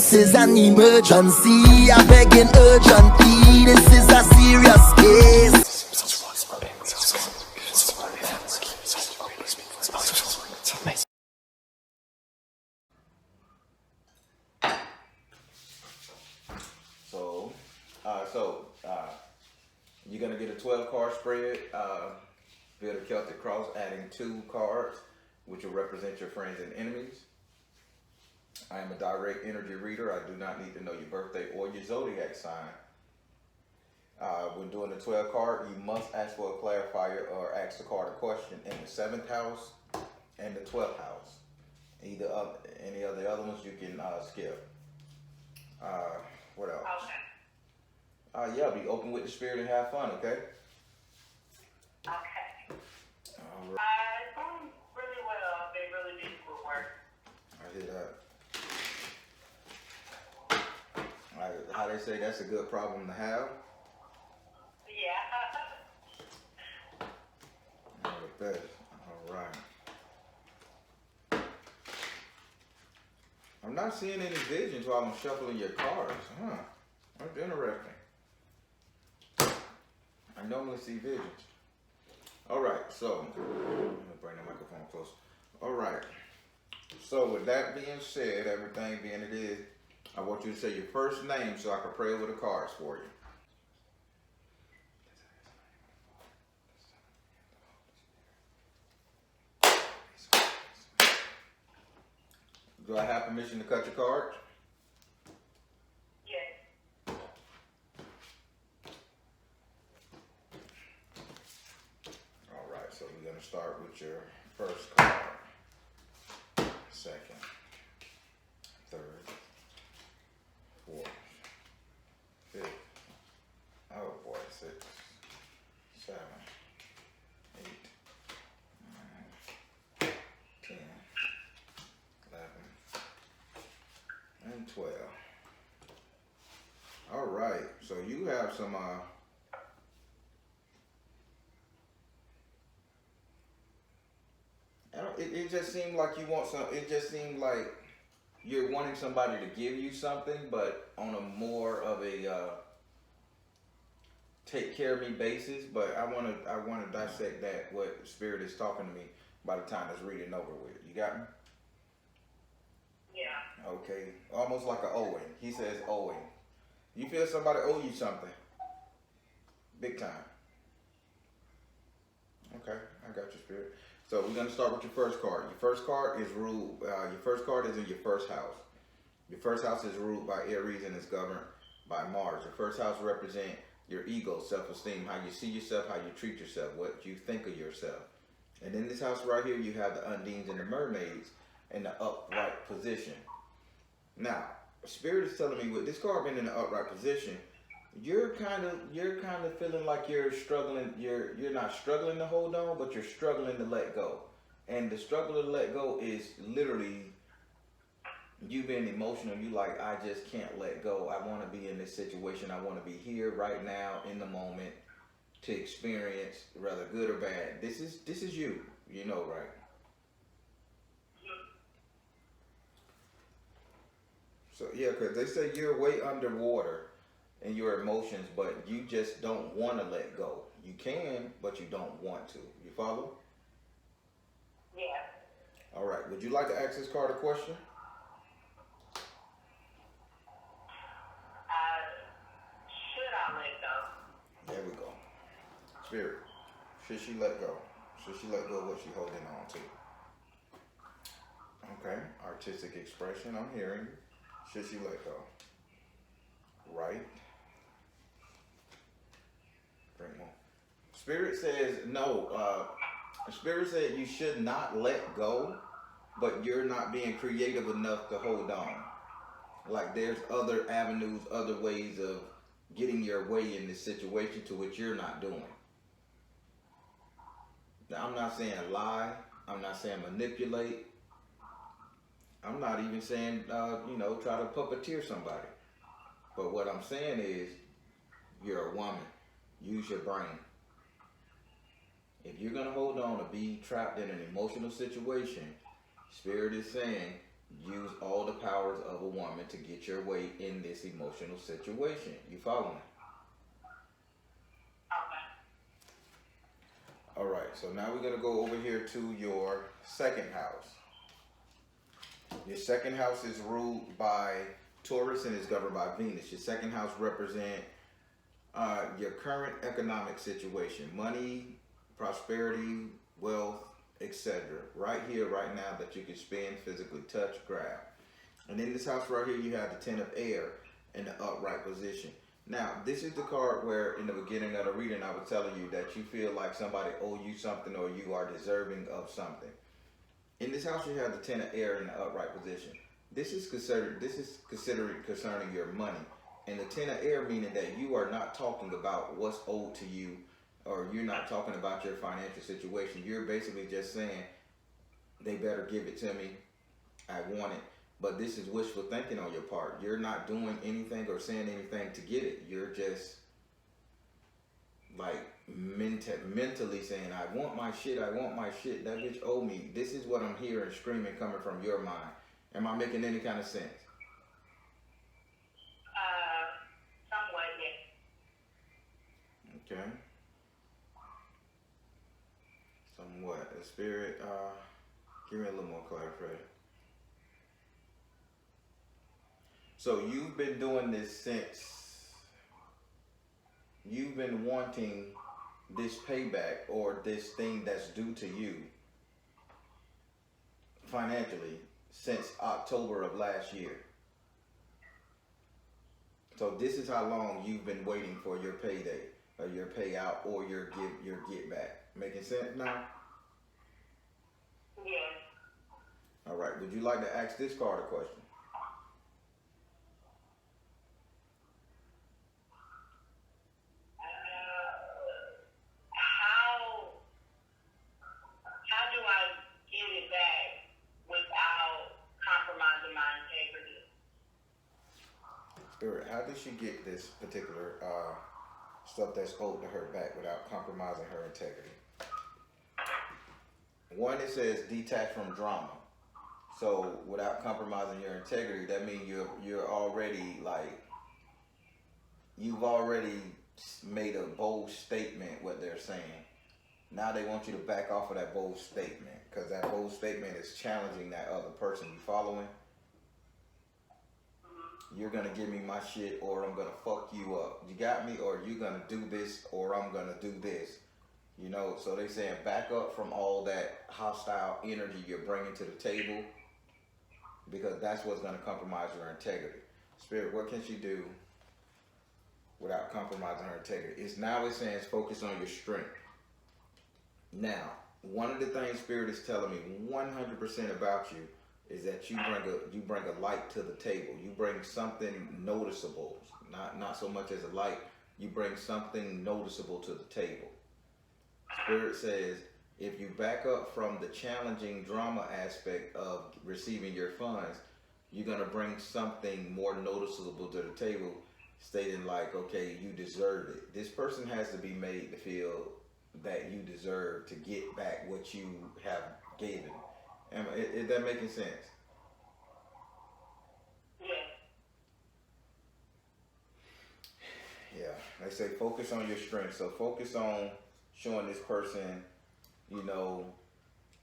This is an emergency, I'm begging urgently. This is a serious case. You're going to get a 12 card spread, build a Celtic cross, adding 2 cards, which will represent your friends and enemies. I am a direct energy reader. I do not need to know your birthday or your zodiac sign. When doing the 12 card, you must ask for a clarifier or ask the card a question in the 7th house and the 12th house. Any of the other ones you can skip. What else? Okay. Yeah, be open with the spirit and have fun, okay? Okay. All right. It's going really well. They really did good work. I hear that. How they say that's a good problem to have? Yeah. All right. I'm not seeing any visions while I'm shuffling your cards. That's interesting. I normally see visions. All right, so I'm gonna bring the microphone close. All right. So with that being said, everything being it is, I want you to say your first name so I can pray over the cards for you. Do I have permission to cut your cards? So we're going to start with your first card, second, third, fourth, fifth, oh boy, 6, 7, 8, 9, 10, 11, and 12. All right, so you have some it just seemed like you want some. It just seemed like you're wanting somebody to give you something, but on a more of a take care of me basis. But I want to dissect that what Spirit is talking to me by the time it's reading over with. You got me? Yeah. Okay. Almost like a owing. He says owing. You feel somebody owe you something? Big time. Okay, I got you, Spirit. So we're going to start with your first card. Your first card is ruled. Your first card is in your first house. Your first house is ruled by Aries and is governed by Mars. Your first house represents your ego, self-esteem, how you see yourself, how you treat yourself, what you think of yourself. And in this house right here, you have the undines and the mermaids in the upright position. Now, Spirit is telling me with this card being in the upright position, you're kind of feeling like you're struggling. You're not struggling to hold on, but you're struggling to let go. And the struggle to let go is literally you being emotional. You like, I just can't let go. I want to be in this situation. I want to be here right now in the moment to experience, whether good or bad. This is you. You know, right? So yeah, because they say you're way underwater in your emotions, but you just don't want to let go. You can, but you don't want to. You follow? Yeah. All right. Would you like to ask this card a question? Should I let go? There we go. Spirit, should she let go? Should she let go of what she's holding on to? Okay. Artistic expression. I'm hearing you. Should she let go? Right. Drink more. Spirit says no. Spirit said you should not let go, but you're not being creative enough to hold on. Like there's other avenues, other ways of getting your way in this situation to which you're not doing. Now, I'm not saying lie. I'm not saying manipulate. I'm not even saying, try to puppeteer somebody. But what I'm saying is, you're a woman. Use your brain. If you're going to hold on to be trapped in an emotional situation, Spirit is saying use all the powers of a woman to get your way in this emotional situation. You following? Okay. All right, so now we're gonna go over here to your second house. Your second house is ruled by Taurus and is governed by Venus. Your second house represent your current economic situation, money, prosperity, wealth, etc. Right here, right now, that you can spend, physically touch, grab. And in this house right here, you have the Ten of Air in the upright position. Now, this is the card where in the beginning of the reading, I was telling you that you feel like somebody owe you something or you are deserving of something. In this house, you have the Ten of Air in the upright position. This is considered concerning your money. And the Ten of Air meaning that you are not talking about what's owed to you, or you're not talking about your financial situation. You're basically just saying, they better give it to me. I want it. But this is wishful thinking on your part. You're not doing anything or saying anything to get it. You're just like mentally saying, I want my shit, I want my shit. That bitch owe me. This is what I'm hearing screaming coming from your mind. Am I making any kind of sense? Somewhat, yes. Okay. Somewhat. The spirit, give me a little more clarity. So you've been doing this since you've been wanting this payback or this thing that's due to you financially since October of last year. So this is how long you've been waiting for your payday or your payout or your get back. Making sense now? Yes. All right. Would you like to ask this card a question? How do I get it back without compromising my integrity? Spirit, how did she get this particular stuff that's owed to her back without compromising her integrity? One, it says detached from drama. So without compromising your integrity, that means you're already like, you've already made a bold statement what they're saying. Now they want you to back off of that bold statement because that bold statement is challenging that other person. You following? You're gonna give me my shit or I'm gonna fuck you up. You got me? Or you're gonna do this or I'm gonna do this. You know, so they saying back up from all that hostile energy you're bringing to the table because that's what's gonna compromise your integrity. Spirit, what can she do without compromising her integrity? It's saying focus on your strength. Now, one of the things Spirit is telling me 100% about you is that you bring a light to the table. You bring something noticeable, not so much as a light. You bring something noticeable to the table. Spirit says if you back up from the challenging drama aspect of receiving your funds, you're gonna bring something more noticeable to the table, stating like, okay, you deserve it. This person has to be made to feel that you deserve to get back what you have given. Is that making sense? Yes. Yeah, they say focus on your strength. So focus on showing this person, you know,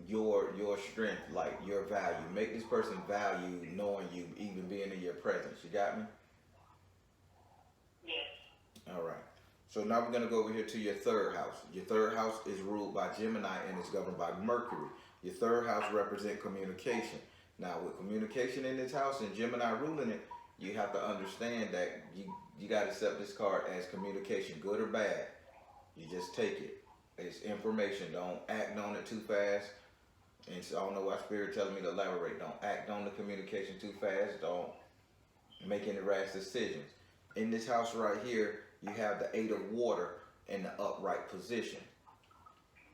your strength, like your value. Make this person value knowing you, even being in your presence. You got me? Yes. All right. So now we're going to go over here to your third house. Your third house is ruled by Gemini and is governed by Mercury. Your third house represents communication. Now, with communication in this house and Gemini ruling it, you have to understand that you got to accept this card as communication, good or bad. You just take it. It's information. Don't act on it too fast. And so I don't know why Spirit telling me to elaborate. Don't act on the communication too fast. Don't make any rash decisions. In this house right here, you have the Eight of Water in the upright position.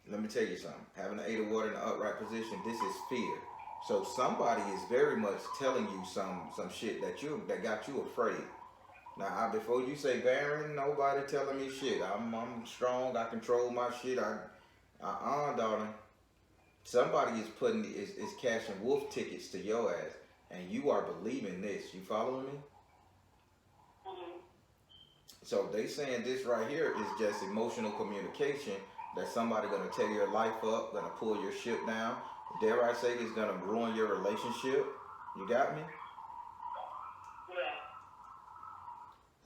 Let me tell you something. Having the Eight of Water in the upright position, this is fear. So somebody is very much telling you some shit that got you afraid. Now, before you say, Baron, nobody telling me shit. I'm strong. I control my shit. Darling. Somebody is cashing wolf tickets to your ass. and you are believing this. You following me? Mm-hmm. So they saying this right here is just emotional communication, that somebody gonna tear your life up, gonna pull your ship down. Dare I say it's gonna ruin your relationship. You got me? Yeah.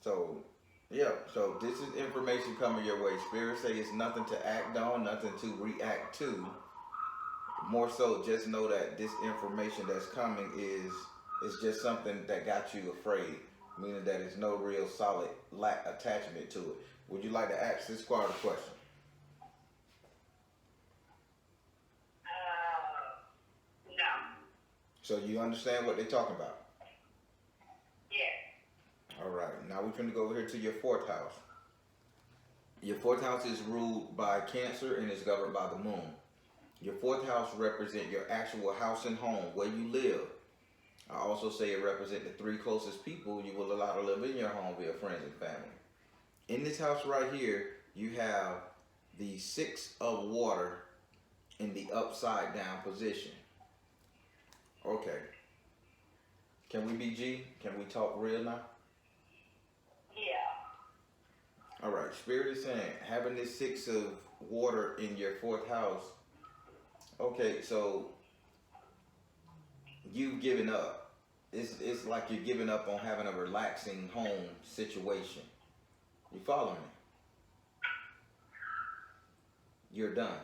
So, yeah. So this is information coming your way. Spirit say it's nothing to act on, nothing to react to. More so, just know that this information that's coming is just something that got you afraid, meaning that there's no real solid attachment to it. Would you like to ask this card a question? No. So you understand what they're talking about? Yeah. All right. Now we're going to go over here to your fourth house. Your fourth house is ruled by Cancer and is governed by the moon. Your fourth house represents your actual house and home, where you live. I also say it represents the three closest people you will allow to live in your home via friends and family. In this house right here, you have the Six of Water in the upside down position. Okay. Can we be G? Can we talk real now? Yeah. All right. Spirit is saying having this Six of Water in your fourth house. Okay, so you've given up. It's like you're giving up on having a relaxing home situation. You follow me? You're done.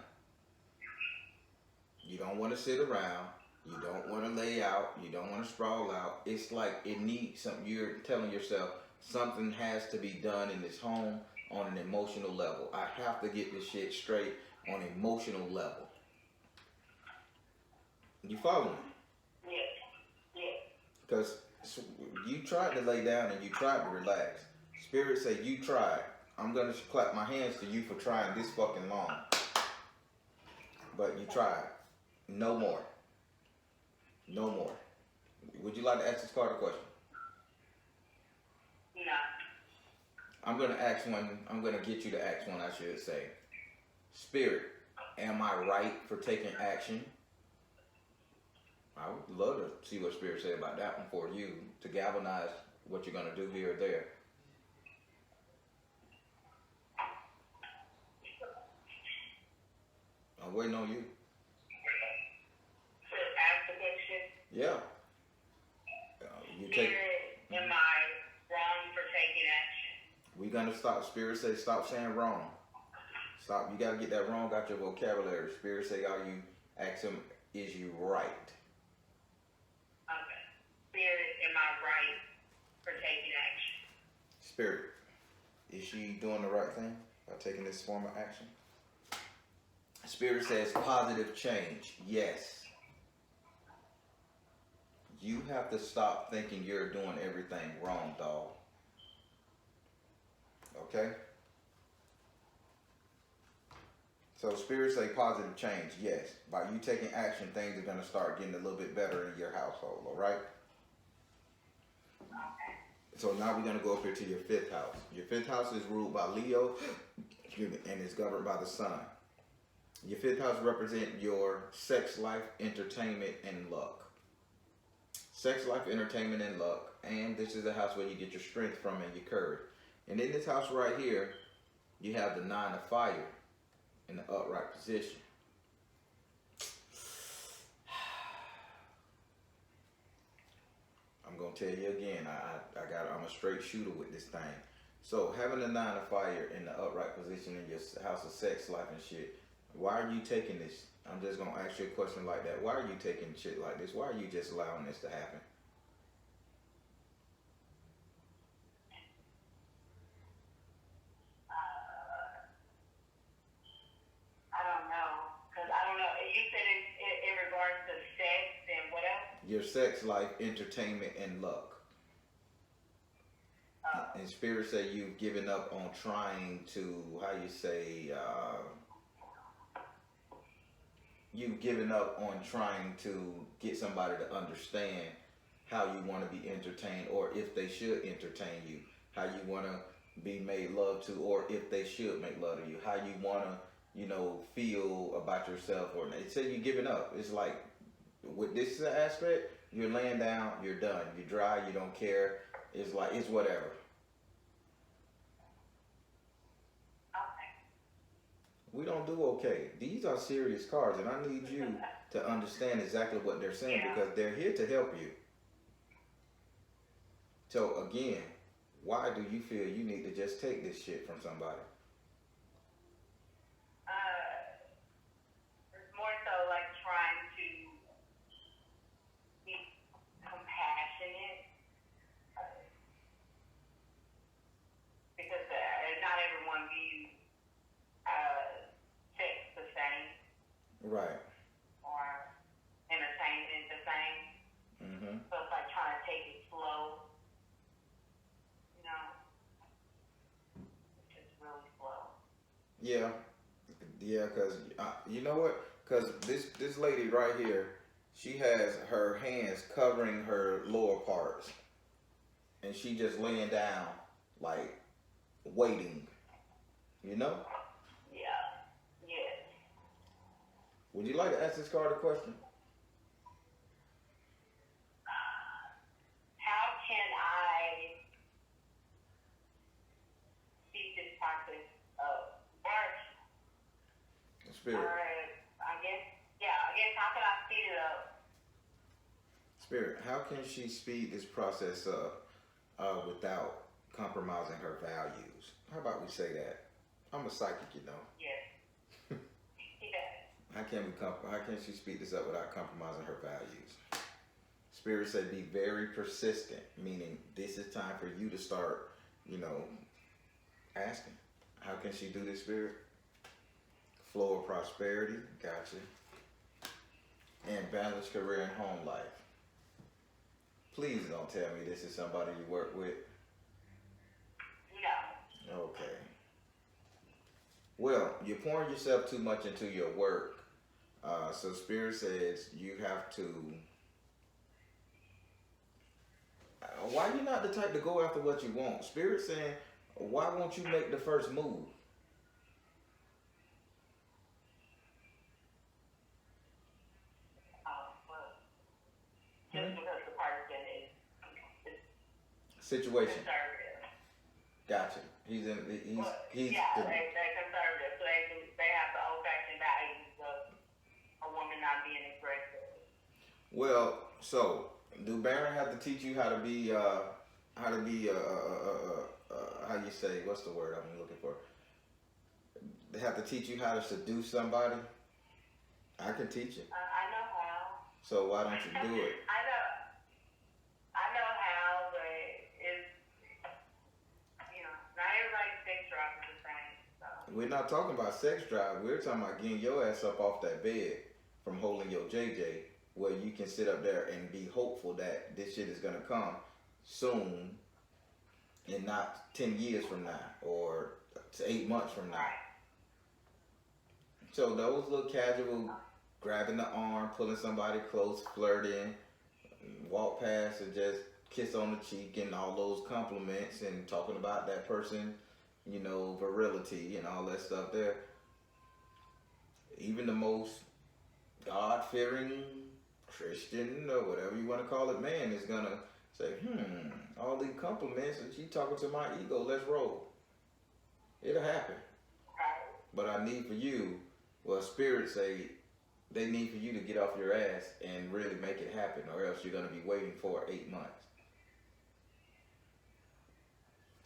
You don't want to sit around. You don't want to lay out. You don't want to sprawl out. It's like it needs something. You're telling yourself something has to be done in this home on an emotional level. I have to get this shit straight on an emotional level. You follow me? Yeah. Yeah. Because you tried to lay down and you tried to relax. Spirit say you tried. I'm going to clap my hands to you for trying this fucking long. But you tried. No more. No more. Would you like to ask this card a question? No. I'm going to ask one. I'm going to get you to ask one, I should say. Spirit, am I right for taking action? I would love to see what Spirit say about that one for you, to galvanize what you're going to do here or there. I'm waiting on you. To ask the question. Yeah. You take. Spirit, am I wrong for taking action? We're going to stop. Spirit say stop saying wrong. Stop. You got to get that wrong out your vocabulary. Spirit say, are you, ask him, is you right? Okay. Spirit, am I right for taking action? Spirit, is she doing the right thing by taking this form of action? Spirit says positive change. Yes. You have to stop thinking you're doing everything wrong, dog. Okay? So Spirit say positive change. Yes. By you taking action, things are going to start getting a little bit better in your household. All right? So now we're going to go up here to your fifth house. Your fifth house is ruled by Leo, and is governed by the sun. Your fifth house represents your sex life, entertainment, and luck. Sex life, entertainment, and luck. And this is the house where you get your strength from and your courage. And in this house right here, you have the Nine of Fire in the upright position. I'm going to tell you again, I'm a straight shooter with this thing. So having the Nine of Fire in the upright position in your house of sex life and shit, why are you taking this? I'm just going to ask you a question like that. Why are you taking shit like this? Why are you just allowing this to happen? I don't know. Because I don't know. You said in regards to sex and what else? Your sex life, entertainment, and luck. And Spirit say you've given up on trying to, how you say, you've given up on trying to get somebody to understand how you want to be entertained, or if they should entertain you, how you want to be made love to, or if they should make love to you, how you want to, feel about yourself. Or it said you're giving up. It's like, with this aspect, You're laying down, you're done. You're dry, you don't care. It's like, it's whatever. Okay. We don't do okay. These are serious cards, and I need you to understand exactly what they're saying because they're here to help you. So again, why do you feel you need to just take this shit from somebody? It's more so like trying to be compassionate because not everyone views sex the same. Right. Or entertainment the same. Mm-hmm. So it's like trying to take it slow. You know? It's just really slow. Yeah. Yeah, because you know what? Because this lady right here, she has her hands covering her lower parts. And she just laying down, like, waiting. You know? Yeah. Yes. Would you like to ask this card a question? How can I speed this process up? Spirit. I guess how can I speed it up? Spirit, how can she speed this process up without compromising her values? How about we say that? I'm a psychic, you know. Yes. Yes. How can she speed this up without compromising her values? Spirit said be very persistent, meaning this is time for you to start, asking. How can she do this, Spirit? Flow of prosperity, gotcha. And balanced career and home life. Please don't tell me this is somebody you work with. No. Okay. Well, you're pouring yourself too much into your work. So Spirit says you have to... why are you not the type to go after what you want? Spirit saying, why won't you make the first move? Just because the person is Situation. conservative. Gotcha. He's they're conservative, so they have the old-fashioned values of a woman not being aggressive. Well, so do Baron have to teach you how to be how you say, what's the word I'm looking for? They have to teach you how to seduce somebody? I can teach you. I know how. So why don't you do it? I know how, but it's, not everybody's sex drive is the same. So. We're not talking about sex drive. We're talking about getting your ass up off that bed from holding your JJ, where you can sit up there and be hopeful that this shit is going to come soon and not 10 years from now or 8 months from now. So those little casual grabbing the arm, pulling somebody close, flirting, walk past and just kiss on the cheek and all those compliments and talking about that person, virility and all that stuff there. Even the most God-fearing Christian or whatever you want to call it man is going to say, all these compliments and she talking to my ego, let's roll. It'll happen. But I need for you, Spirit say, they need for you to get off your ass and really make it happen, or else you're going to be waiting for 8 months.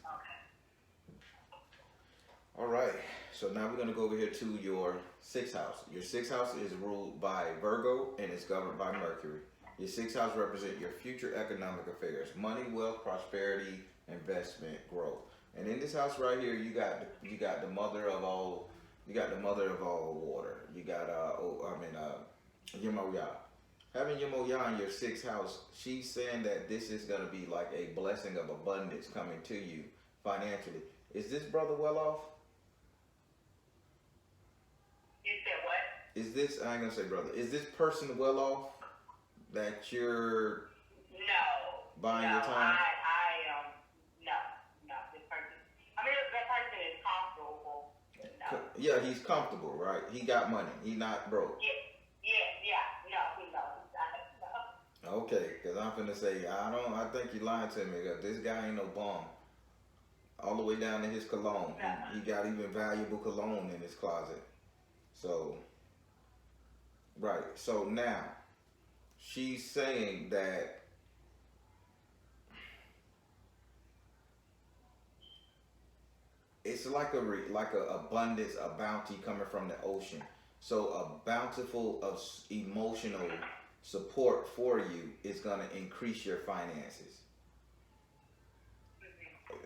Okay. All right. So now we're going to go over here to your 6th house. Your 6th house is ruled by Virgo and it's governed by Mercury. Your 6th house represents your future economic affairs, money, wealth, prosperity, investment, growth. And in this house right here, you got the mother of all. You got the mother of all water. You got Yemoya. Having Yemoya in your 6th house, she's saying that this is gonna be like a blessing of abundance coming to you financially. Is this brother well off? You said what? Is this, I ain't gonna say brother, is this person well off that you're buying your time? No, this person, that person is comfortable. No. Yeah, he's comfortable, right? He got money. He not broke. Yeah, no, he's not. No. Okay, because I'm finna say, I think you lying to me, because this guy ain't no bum. All the way down to his cologne. He got even valuable cologne in his closet. So, right. So now, she's saying that it's like a abundance, a bounty coming from the ocean. So a bountiful of emotional support for you is going to increase your finances.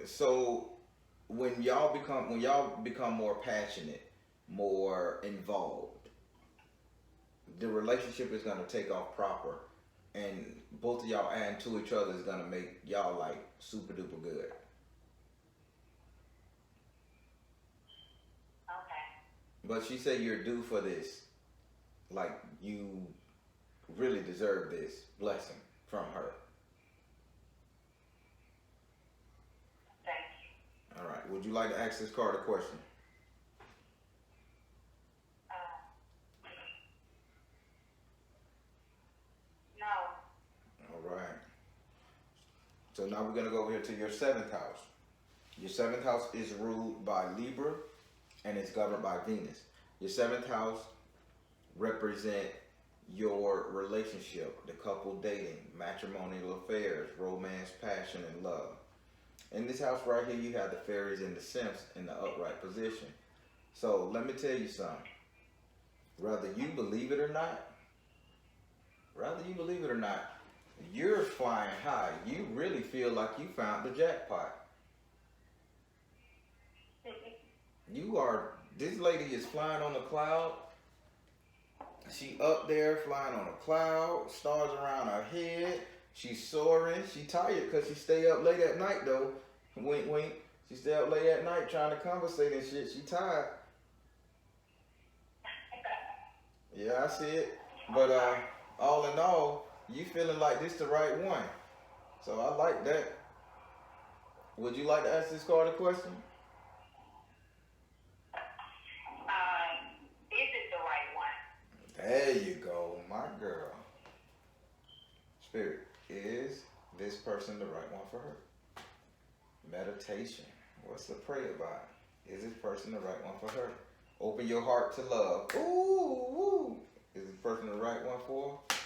So when y'all become more passionate, more involved, the relationship is going to take off proper, and both of y'all adding to each other is going to make y'all like super duper good. But she said you're due for this. Like, you really deserve this blessing from her. Thank you. All right. Would you like to ask this card a question? No. All right. So now we're going to go over here to your 7th house. Your 7th house is ruled by Libra, and it's governed by Venus. Your 7th house represent your relationship, the couple dating, matrimonial affairs, romance, passion, and love. In this house right here, you have the fairies and the simps in the upright position. So let me tell you something. Whether you believe it or not, you're flying high. You really feel like you found the jackpot. This lady is flying on a cloud. She up there flying on a cloud, stars around her head. She's soaring. She tired because she stay up late at night though. Wink, wink. She stay up late at night trying to conversate and shit. She tired. Yeah, I see it. But all in all, you feeling like this the right one. So I like that. Would you like to ask this card a question? Is it the right one? There you go, my girl. Spirit, is this person the right one for her? Meditation. What's the prayer about? Is this person the right one for her? Open your heart to love. Ooh. Is this person the right one for her?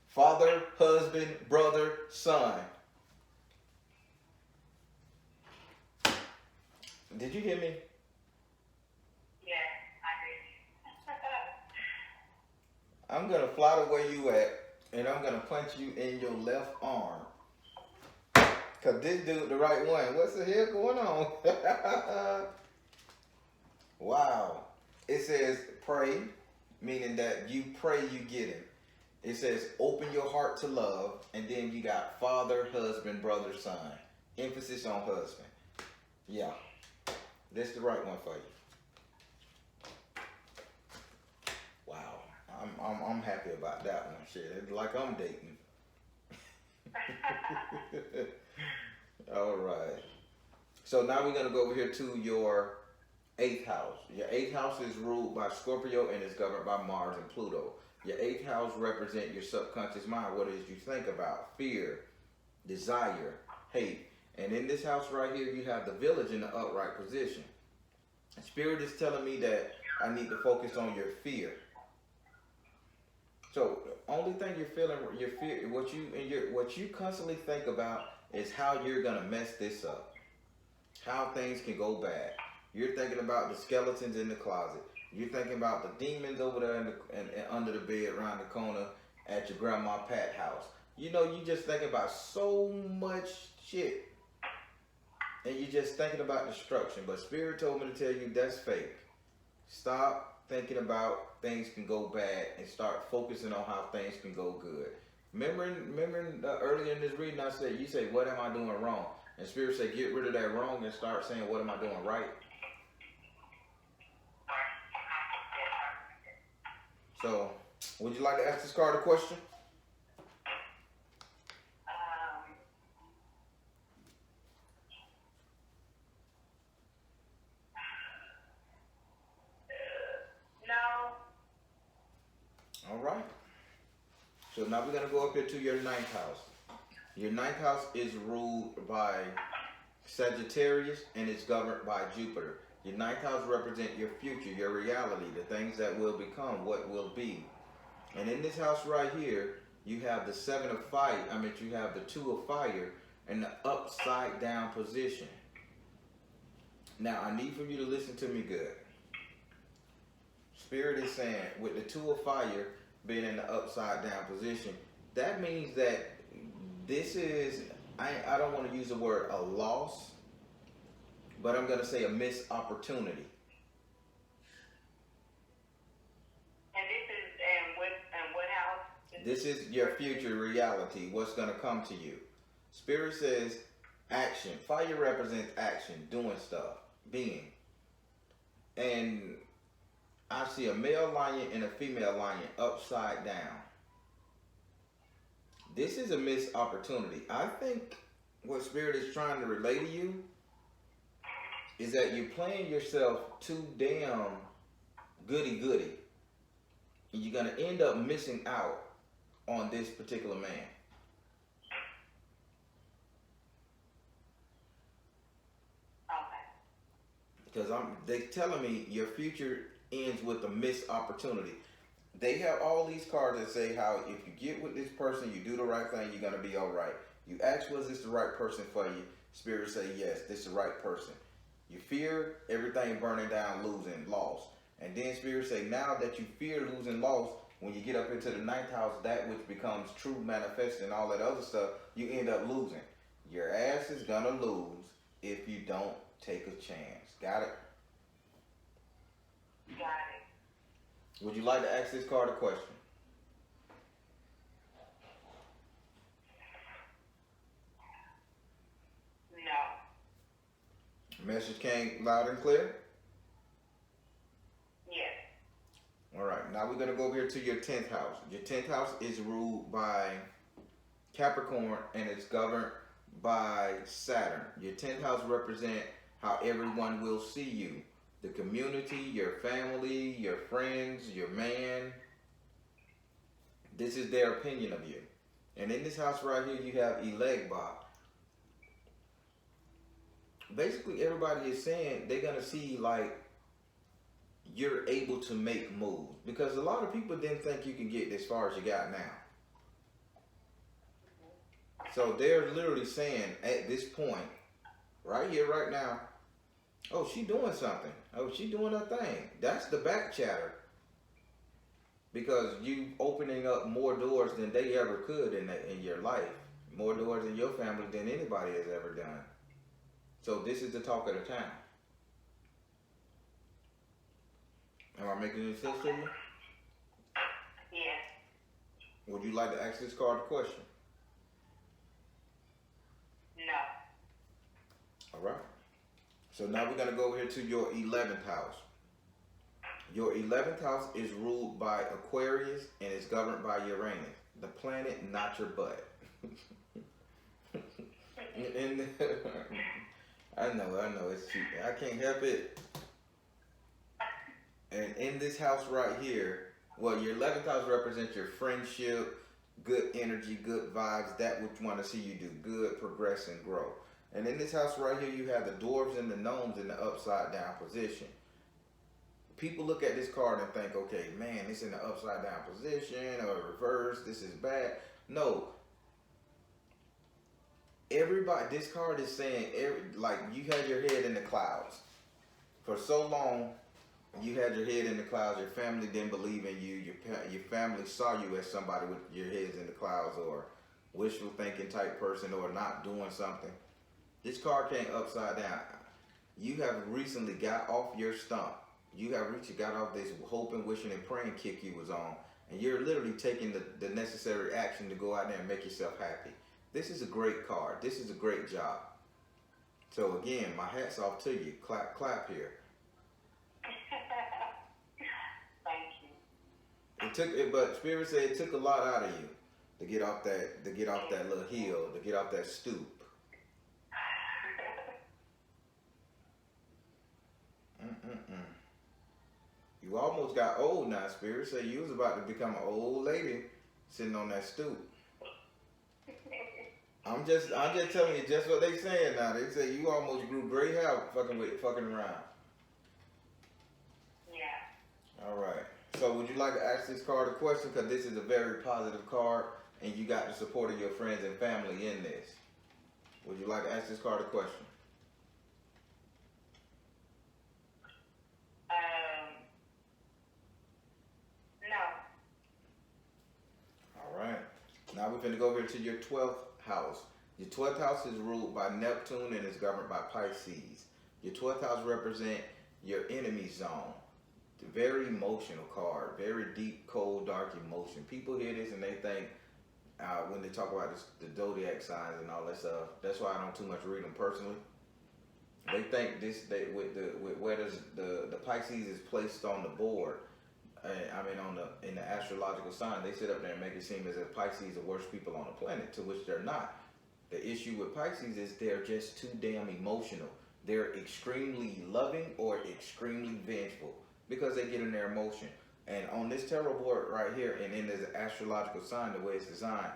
Father, husband, brother, son. Did you hear me? Yeah, I did. I'm going to fly to where you at, and I'm going to punch you in your left arm. Because this dude the right one. What's the hell going on? Wow. It says pray, meaning that you pray you get him. It says open your heart to love, and then you got father, husband, brother, son. Emphasis on husband. Yeah. This is the right one for you. Wow. I'm happy about that one. Shit, it's like I'm dating. All right. So now we're going to go over here to your 8th house. Your 8th house is ruled by Scorpio and is governed by Mars and Pluto. Your 8th house represents your subconscious mind, what it is you think about, fear, desire, hate. And in this house right here, you have the village in the upright position. Spirit is telling me that I need to focus on your fear. So the only thing you're feeling, your fear, what you constantly think about is how you're gonna mess this up, how things can go bad. You're thinking about the skeletons in the closet. You're thinking about the demons over there and under the bed around the corner at your grandma Pat house. You know, you just thinking about so much shit. And you're just thinking about destruction. But Spirit told me to tell you that's fake. Stop thinking about things can go bad and start focusing on how things can go good. Remember earlier in this reading I said, you say, what am I doing wrong? And Spirit said, get rid of that wrong and start saying, what am I doing right? So, would you like to ask this card a question? No. All right. So now we're going to go up here to your ninth house. Your ninth house is ruled by Sagittarius and it's governed by Jupiter. Your ninth house represents your future, your reality, the things that will become, what will be. And in this house right here, you have the seven of fire. You have the two of fire in the upside down position. Now, I need for you to listen to me good. Spirit is saying, with the two of fire being in the upside down position, that means that this is, I don't want to use the word a loss, but I'm going to say a missed opportunity. And this is in what house? This is your future reality, what's going to come to you. Spirit says action. Fire represents action, doing stuff, being. And I see a male lion and a female lion upside down. This is a missed opportunity. I think what Spirit is trying to relay to you is that you're playing yourself too damn goody-goody. And you're going to end up missing out on this particular man. Because they telling me your future ends with a missed opportunity. They have all these cards that say how if you get with this person, you do the right thing, you're going to be all right. You ask, was this the right person for you? Spirit say, yes, this is the right person. You fear everything burning down, losing, loss. And then Spirit say, now that you fear losing, loss, when you get up into the ninth house, that which becomes true, manifest, and all that other stuff, you end up losing. Your ass is going to lose if you don't take a chance. Got it? Got it. Would you like to ask this card a question? No. Message came loud and clear? Yes. All right. Now we're going to go over here to your 10th house. Your 10th house is ruled by Capricorn and it's governed by Saturn. Your 10th house represents how everyone will see you. The community, your family, your friends, your man. This is their opinion of you. And in this house right here, you have Elegba. Basically, everybody is saying they're going to see like you're able to make moves. Because a lot of people didn't think you can get as far as you got now. So they're literally saying at this point, right here, right now, oh, she doing something. Oh, she doing her thing. That's the back chatter. Because you opening up more doors than they ever could in your life. More doors in your family than anybody has ever done. So this is the talk of the town. Am I making any sense to you? Yes. Would you like to ask this card a question? No. All right. So now we're going to go over here to your 11th house. Your 11th house is ruled by Aquarius and it's governed by Uranus. The planet, not your butt. And I know, it's cheap. I can't help it. And in this house right here, well, your 11th house represents your friendship, good energy, good vibes, that which want to see you do good, progress, and grow. And in this house right here, you have the dwarves and the gnomes in the upside down position. People look at this card and think, okay, man, it's in the upside down position or reverse, this is bad. No. Everybody, this card is saying, like you had your head in the clouds. For so long, you had your head in the clouds. Your family didn't believe in you. Your family saw you as somebody with your heads in the clouds or wishful thinking type person or not doing something. This card came upside down. You have recently got off your stump. You have recently got off this hoping, wishing, and praying kick you was on. And you're literally taking the necessary action to go out there and make yourself happy. This is a great card. This is a great job. So again, my hat's off to you. Clap, clap here. Thank you. It took, but Spirit said it took a lot out of you to get off that little hill, to get off that stoop. You almost got old now, Spirit. Say you was about to become an old lady. sitting on that stoop. I'm just telling you just what they saying now. They say you almost grew gray hair fucking around. Yeah. All right. So would you like to ask this card a question? Because this is a very positive card, and you got the support of your friends and family in this. Would you like to ask this card a question? No. All right. Now we're going to go over to your 12th house. Your 12th house is ruled by Neptune and is governed by Pisces. Your 12th house represents your enemy zone. It's a very emotional card, very deep, cold, dark emotion. People hear this and they think, when they talk about this, the zodiac signs and all that stuff, that's why I don't too much read them personally. They think with where the Pisces is placed on the board, in the astrological sign, they sit up there and make it seem as if Pisces are the worst people on the planet, to which they're not. The issue with Pisces is they're just too damn emotional. They're extremely loving or extremely vengeful because they get in their emotion. And on this tarot board right here, and in this astrological sign, the way it's designed,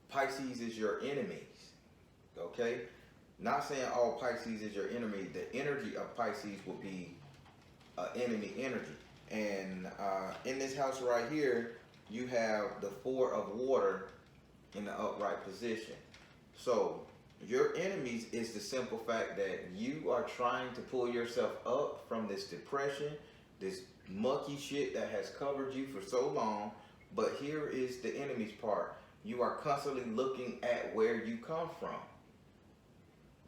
Pisces is your enemies. Okay? Not saying all Pisces is your enemy. The energy of Pisces will be enemy energy. And in this house right here, you have the 4 of water in the upright position. So your enemies is the simple fact that you are trying to pull yourself up from this depression, this mucky shit that has covered you for so long. But here is the enemy's part. You are constantly looking at where you come from.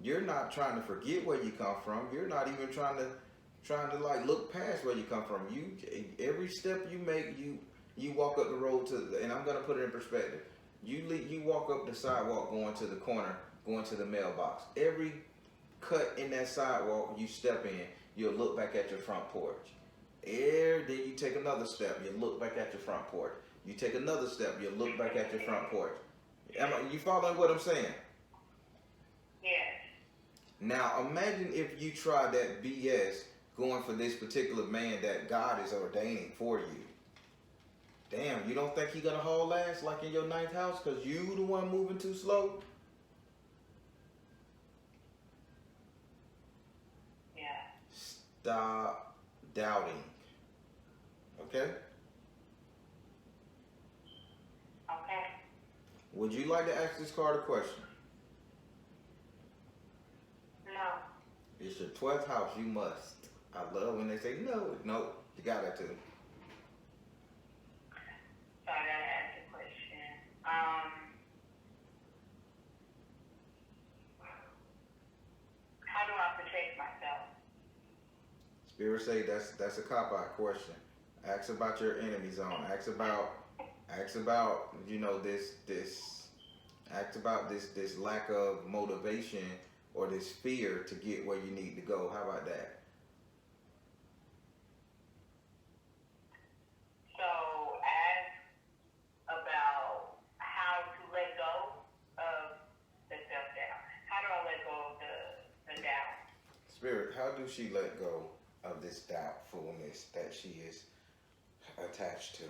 You're not trying to forget where you come from. You're not even trying to like look past where you come from. Every step you make, you walk up the road and I'm gonna put it in perspective. You walk up the sidewalk going to the corner, going to the mailbox. Every cut in that sidewalk you step in, you'll look back at your front porch. Then you take another step, you look back at your front porch. You take another step, you look back at your front porch. You following what I'm saying? Yes. Now imagine if you try that BS going for this particular man that God is ordaining for you. Damn, you don't think he gonna haul ass like in your 9th house because you the one moving too slow? Yeah. Stop doubting. Okay? Okay. Would you like to ask this card a question? No. It's your 12th house, you must. I love when they say no, you got that too. So I gotta ask a question. How do I protect myself? Spirit say that's a cop-out question. Ask about your enemy zone. Ask about this lack of motivation or this fear to get where you need to go. How about that? So ask about how to let go of the self-doubt. How do I let go of the doubt? Spirit, how do she let go of this doubtfulness that she is attached to?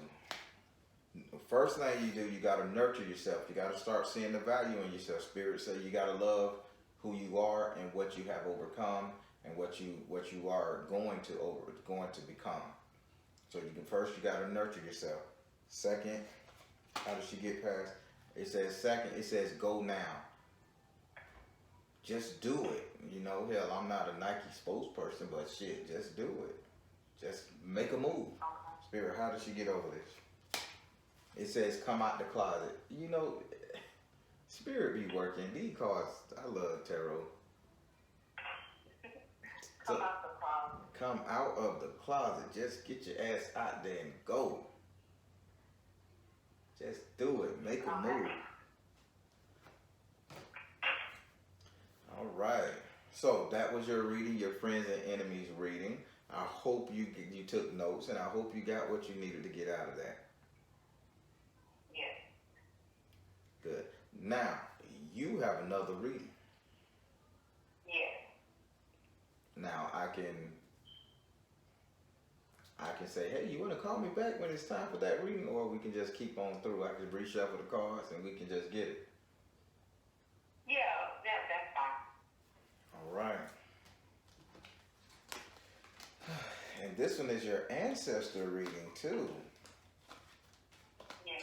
First thing you do, you got to nurture yourself. You got to start seeing the value in yourself. Spirit say you got to love who you are and what you have overcome and what you are going to become. So you got to nurture yourself. Second, how does she get past? It says go now. Just do it. Hell, I'm not a Nike spokesperson, but shit, just do it. Just make a move. Spirit, how does she get over this? It says come out the closet. Spirit be working. These cards, I love tarot. Come out the closet. Come out of the closet. Just get your ass out there and go. Just do it. Make a move. All right. So that was your reading, your friends and enemies reading. I hope you took notes, and I hope you got what you needed to get out of that. Yes. Good. Now, you have another reading. Yes. Now, I can I can say, hey, you want to call me back when it's time for that reading, or we can just keep on through. I can reshuffle the cards and we can just get it. Yeah, that's fine. All right. And this one is your ancestor reading too. Yeah.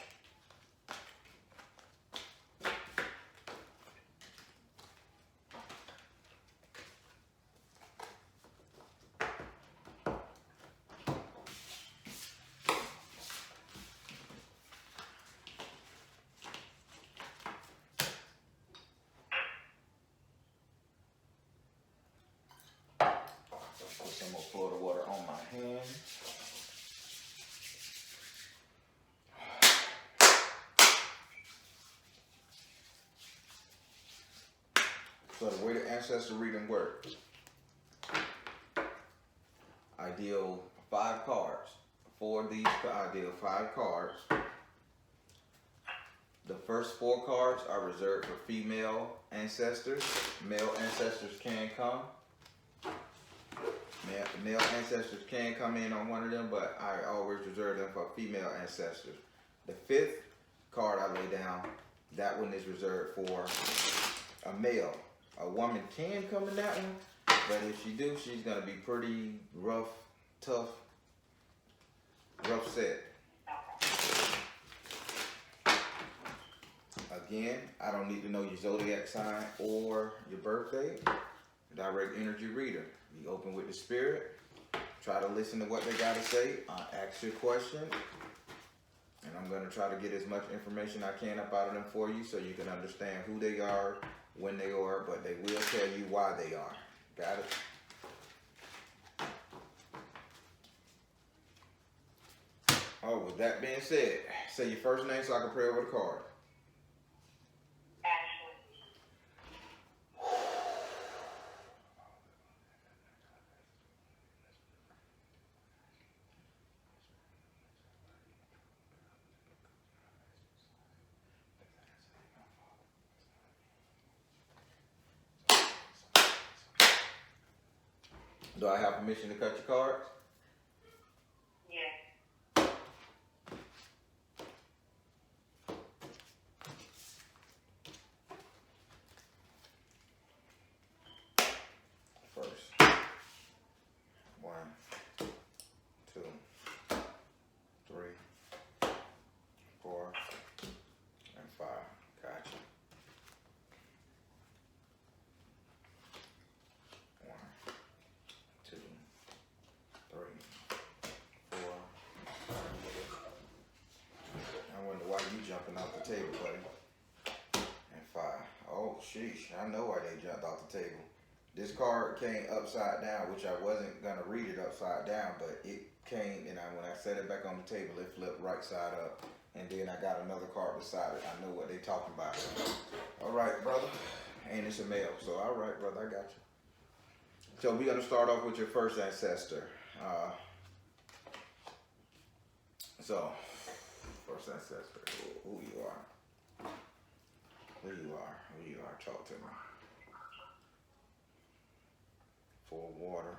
Put some more Florida water on my hand. So the way the ancestor reading works, I deal 5 cards. For these, I deal 5 cards. The first 4 cards are reserved for female ancestors. Male ancestors can come. Male ancestors can come in on one of them, but I always reserve them for female ancestors. The 5th card I lay down, that one is reserved for a male. A woman can come in that one, but if she do, she's gonna be pretty rough, tough, rough set. Again, I don't need to know your zodiac sign or your birthday. Direct energy reader. You open with the spirit. Try to listen to what they gotta say. Ask your question. And I'm gonna try to get as much information I can up out of them for you so you can understand who they are, when they are, but they will tell you why they are. Got it? Oh, with that being said, say your first name so I can pray over the card. Ashley. Do I have permission to cut your cards? Yeah. First. 1, 2, 3, 4, and 5. Gotcha. 1, 2, 3, 4. I wonder why you jumping off the table, buddy. And 5. Oh, sheesh. I know why they jumped off the table. This card came upside down, which I wasn't going to read it upside down, but it came, and when I set it back on the table, it flipped right side up. And then I got another card beside it. I know what they talking about. All right, brother. And it's a male, so all right, brother, I got you. So we're going to start off with your first ancestor. First ancestor, who you are. Who you are, talk to me. 4 water.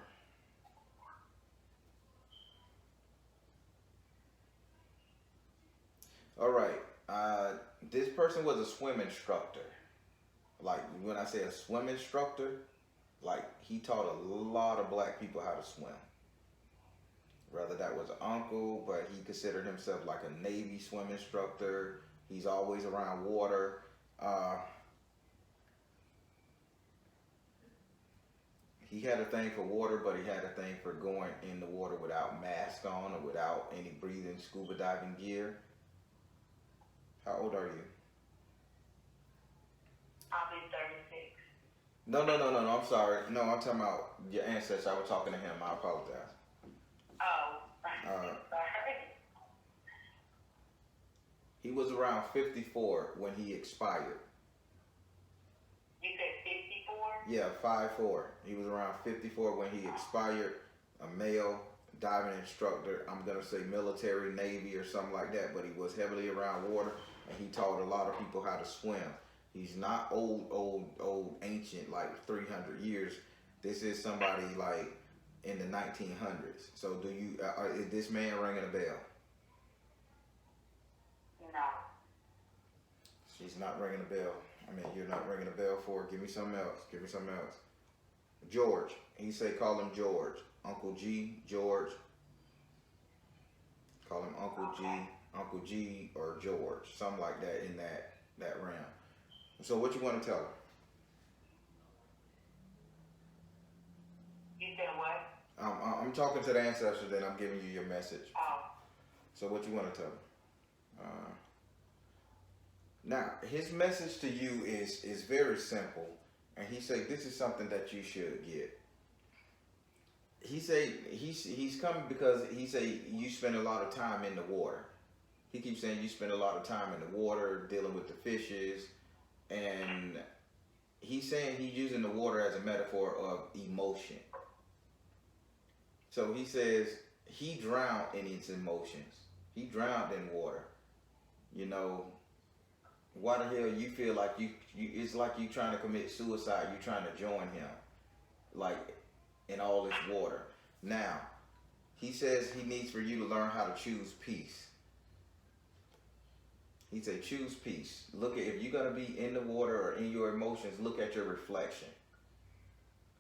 All right, this person was a swim instructor. Like, when I say a swim instructor, like, he taught a lot of black people how to swim. Whether that was an uncle, but he considered himself like a Navy swim instructor. He's always around water. He had a thing for water, but he had a thing for going in the water without mask on or without any breathing scuba diving gear. How old are you? I'll be 36. No, I'm sorry. No, I'm talking about your ancestor. I was talking to him. I apologize. Oh, sorry. He was around 54 when he expired. You said 54? Yeah, 5'4". He was around 54 when he expired. A male diving instructor. I'm gonna say military, Navy, or something like that. But he was heavily around water, and he taught a lot of people how to swim. He's not old, ancient, like 300 years. This is somebody like in the 1900s. So do you, is this man ringing a bell? No. She's not ringing a bell. I mean, you're not ringing a bell for her. Give me something else. Give me something else. George. He say call him George. Uncle G, George. Call him Uncle G, Uncle G or George. Something like that in that realm. So what you want to tell her? You said what? I'm talking to the ancestors, then I'm giving you your message. Oh. So what you want to tell her? Now, his message to you is very simple, and he said this is something that you should get. He say he's coming because he say you spend a lot of time in the water. He keeps saying you spend a lot of time in the water dealing with the fishes, and he's saying he's using the water as a metaphor of emotion. So he says he drowned in his emotions. He drowned in water. You know, why the hell you feel like you it's like you trying to commit suicide, you trying to join him, like in all this water. Now, he says he needs for you to learn how to choose peace. He said choose peace. Look at, if you're gonna be in the water or in your emotions, look at your reflection.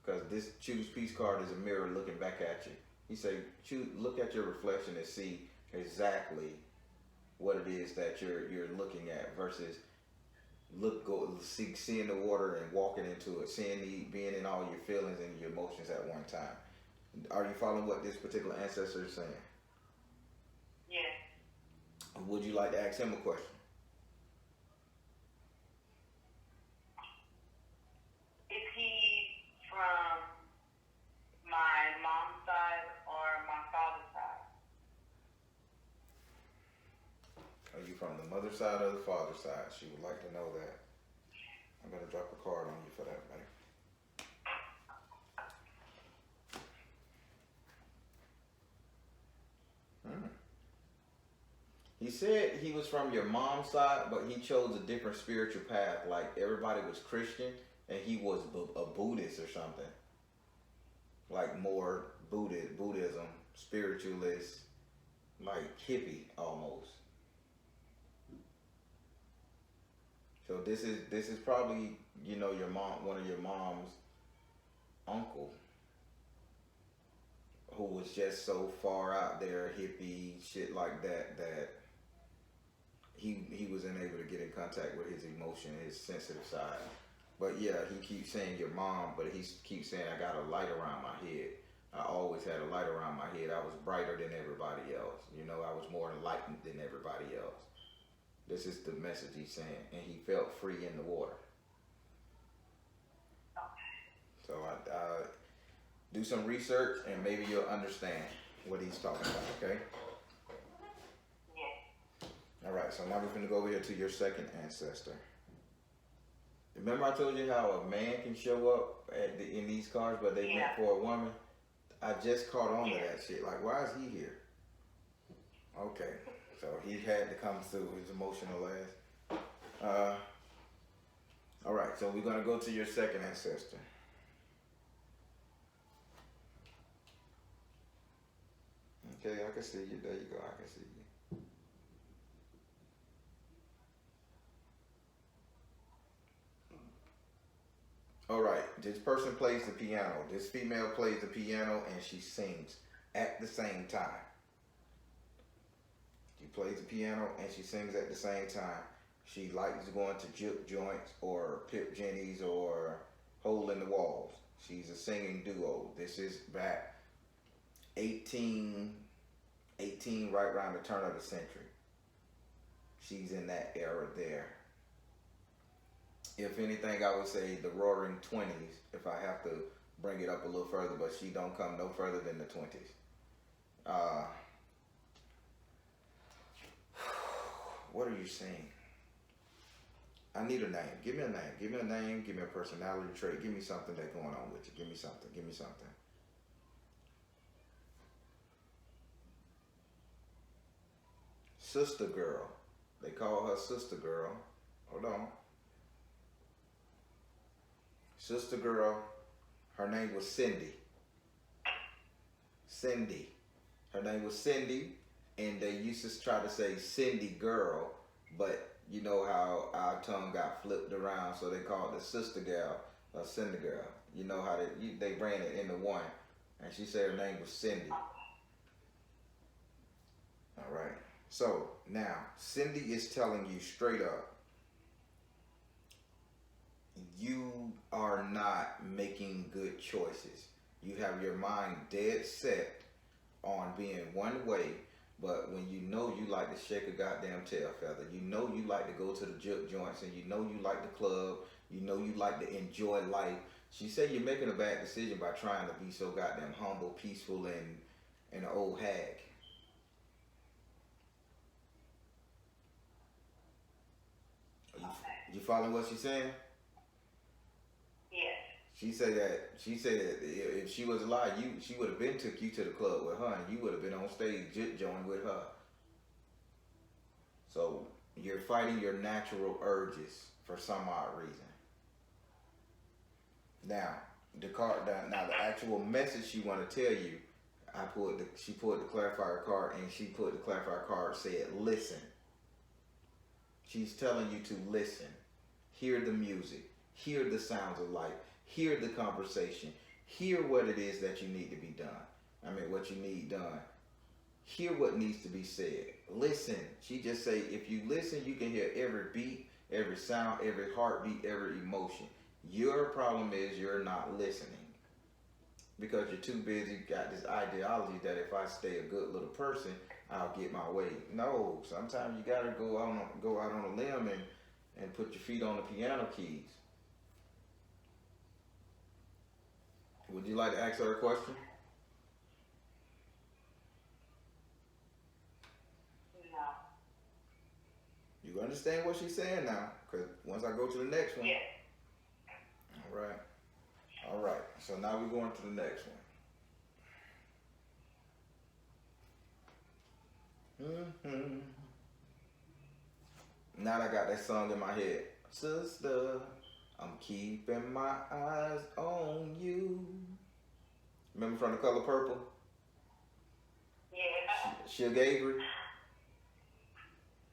Because this choose peace card is a mirror looking back at you. He said look at your reflection and see exactly what it is that you're looking at versus seeing the water and walking into it, being in all your feelings and your emotions at one time. Are you following what this particular ancestor is saying? Yes. Would you like to ask him a question? Is he from my mom's side or my father's side? Are you from the mother's side or the father's side? She would like to know that. I'm going to drop a card on you for that, buddy. He said he was from your mom's side, but he chose a different spiritual path. Like everybody was Christian, and he was a Buddhist or something. Like more Buddhism, spiritualist, like hippie almost. So this is probably, you know, your mom, one of your mom's uncle, who was just so far out there, hippie shit like that he was unable to get in contact with his emotion, his sensitive side. But yeah, he keeps saying your mom, but he keeps saying I got a light around my head. I always had a light around my head. I was brighter than everybody else. You know, I was more enlightened than everybody else. This is the message he's saying, and he felt free in the water. So I do some research, and maybe you'll understand what he's talking about. Okay. All right, so now we're going to go over here to your second ancestor. Remember I told you how a man can show up in these cards, but they meant for a woman? I just caught on to that shit. Like, why is he here? Okay, so he had to come through his emotional ass. All right, so we're going to go to your second ancestor. Okay, I can see you. There you go. I can see you. All right, this person plays the piano. This female plays the piano and she sings at the same time. She plays the piano and she sings at the same time. She likes going to juke joints or pip jennies or hole in the walls. She's a singing duo. This is back 18, right around the turn of the century. She's in that era there. If anything, I would say the roaring 20s, if I have to bring it up a little further, but she don't come no further than the 20s. What are you saying? I need a name. Give me a name. Give me a name. Give me a personality trait. Give me something that's going on with you. Give me something. Give me something. Sister girl. They call her sister girl. Hold on. Sister girl. Her name was Cindy. Cindy. Her name was Cindy, and they used to try to say Cindy girl, but you know how our tongue got flipped around, so they called the sister gal or Cindy girl. You know how they ran it into one, and she said her name was Cindy. All right. So now Cindy is telling you straight up, you are not making good choices. You have your mind dead set on being one way, but when you know you like to shake a goddamn tail feather, you know you like to go to the juke joints, and you know you like the club, you know you like to enjoy life. She said you're making a bad decision by trying to be so goddamn humble, peaceful, and an old hag. You following what she's saying? Yes. She said that if she was alive, she would have been took you to the club with her, and you would have been on stage joining with her. So you're fighting your natural urges for some odd reason. Now the actual message she want to tell you, she pulled the clarifier card, and she put the clarifier card said listen. She's telling you to listen, hear the music, hear the sounds of life, hear the conversation, hear what it is that you need to be done. What you need done. Hear what needs to be said. Listen. She just say, if you listen, you can hear every beat, every sound, every heartbeat, every emotion. Your problem is you're not listening because you're too busy, got this ideology that if I stay a good little person, I'll get my way. No, sometimes you gotta go out on a limb and put your feet on the piano keys. Would you like to ask her a question? No. You understand what she's saying now? Because once I go to the next one. Yes. All right. So now we're going to the next one. Now I got that song in my head. Sister, I'm keeping my eyes on you. Remember from The Color Purple? Yeah. Suge Avery.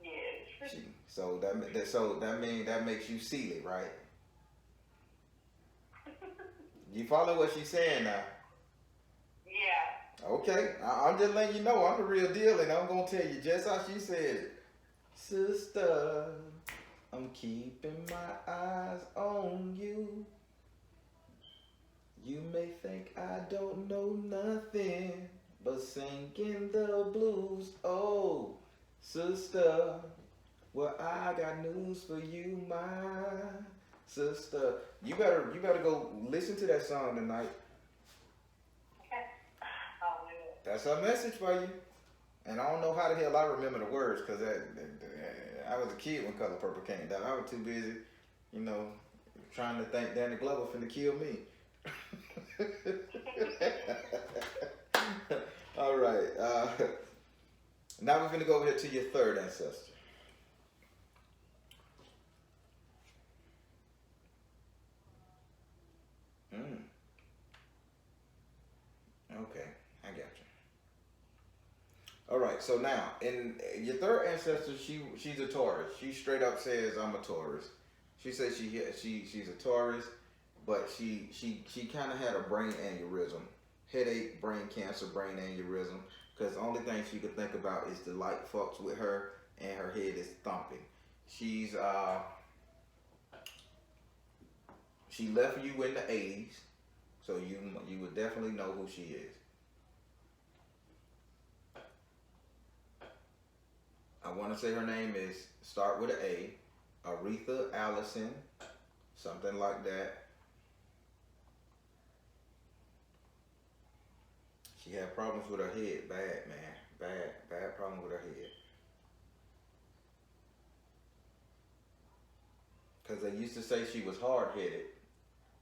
Yes. So that makes you Sealy, right? You follow what she's saying now? Yeah. Okay, I'm just letting you know I'm the real deal, and I'm gonna tell you just how she said it. Sister, I'm keeping my eyes on you. You may think I don't know nothing, but singing the blues. Oh, sister, well I got news for you, my sister. You better go listen to that song tonight. That's her message for you. And I don't know how the hell I remember the words, because I was a kid when Color Purple came down. I was too busy, trying to think Danny Glover finna kill me. All right. Now we're finna go over here to your third ancestor. Okay, I got you. All right, so now in your third ancestor, she's a Taurus. She straight up says, "I'm a Taurus." She says she's a Taurus, but she kind of had a brain aneurysm, headache, brain cancer, brain aneurysm, because the only thing she could think about is the light fucks with her and her head is thumping. She left you in the 80s, so you would definitely know who she is. I want to say her name is, start with an A, Aretha Allison, something like that. She had problems with her head, bad, man, bad problem with her head. Because they used to say she was hard-headed,